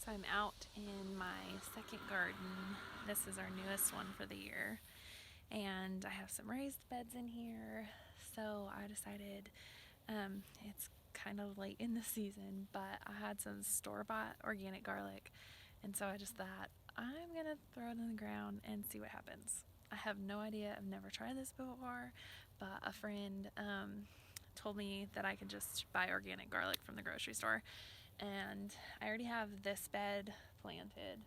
So I'm out in my second garden. This is our newest one for the year. And I have some raised beds in here. So I decided it's kind of late in the season, but I had some store-bought organic garlic. And so I just thought, I'm going to throw it in the ground and see what happens. I have no idea. I've never tried this before, but a friend told me that I could just buy organic garlic from the grocery store. And I already have this bed planted,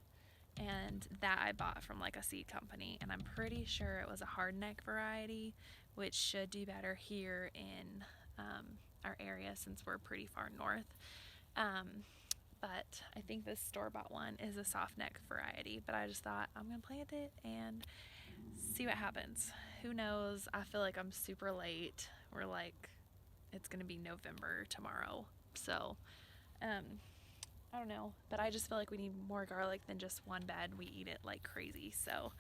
and that I bought from like a seed company, and I'm pretty sure it was a hardneck variety, which should do better here in our area since we're pretty far north. But I think this store-bought one is a soft neck variety, but I just thought I'm gonna plant it and see what happens. Who knows? I feel like I'm super late. We're like, it's gonna be November tomorrow, so I don't know, but I just feel like we need more garlic than just one bed. We eat it like crazy. So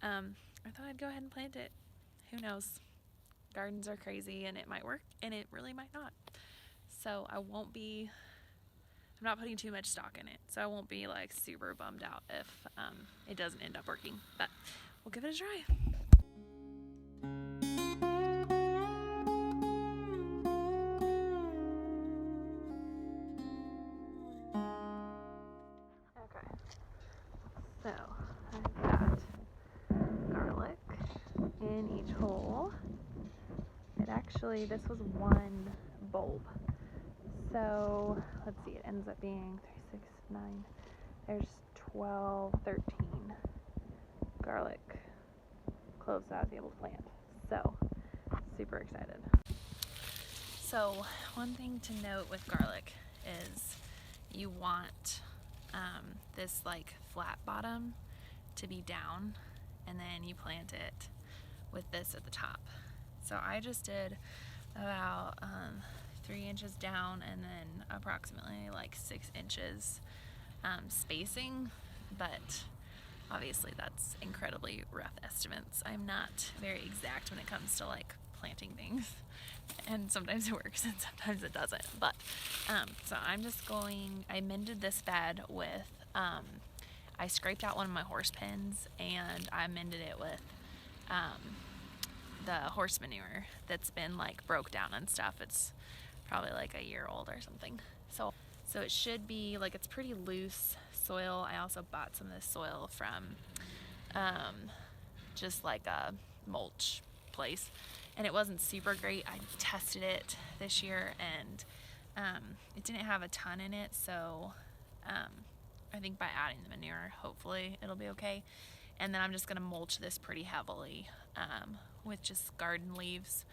I thought I'd go ahead and plant it. Who knows? Gardens are crazy, and it might work and it really might not. So I'm not putting too much stock in it. So I won't be like super bummed out if it doesn't end up working, but we'll give it a try. Okay, so I've got garlic in each hole. This was one bulb. So let's see, it ends up being 3, 6, 9. There's 12, 13 garlic cloves that I was able to plant. So super excited. So one thing to note with garlic is you want this like flat bottom to be down, and then you plant it with this at the top. So I just did about 3 inches down and then approximately like 6 inches spacing, but obviously that's incredibly rough estimates. I'm not very exact when it comes to like planting things, and sometimes it works and sometimes it doesn't. But so I mended this bed with I scraped out one of my horse pens and I mended it with the horse manure that's been like broke down and stuff. It's probably like a year old or something. So it should be like, it's pretty loose soil. I also bought some of this soil from just like a mulch place, and it wasn't super great. I tested it this year and it didn't have a ton in it, so I think by adding the manure, hopefully it'll be okay. And then I'm just gonna mulch this pretty heavily with just garden leaves.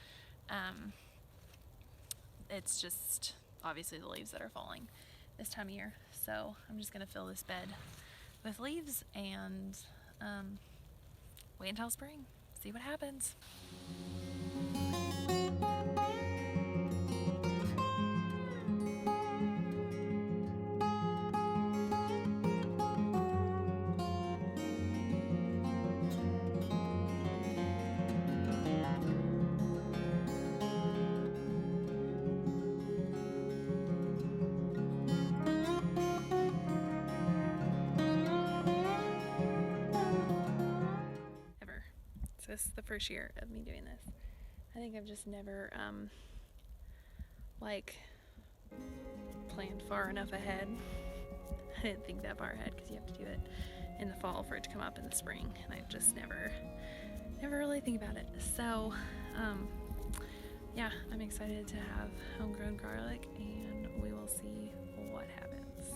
It's just obviously the leaves that are falling this time of year. So I'm just gonna fill this bed with leaves and wait until spring, see what happens. Ever. So this is the first year of me doing this. I think I've just never like planned far enough ahead. I didn't think that far ahead because you have to do it in the fall for it to come up in the spring, and I just never really think about it. So yeah, I'm excited to have homegrown garlic, and we will see what happens.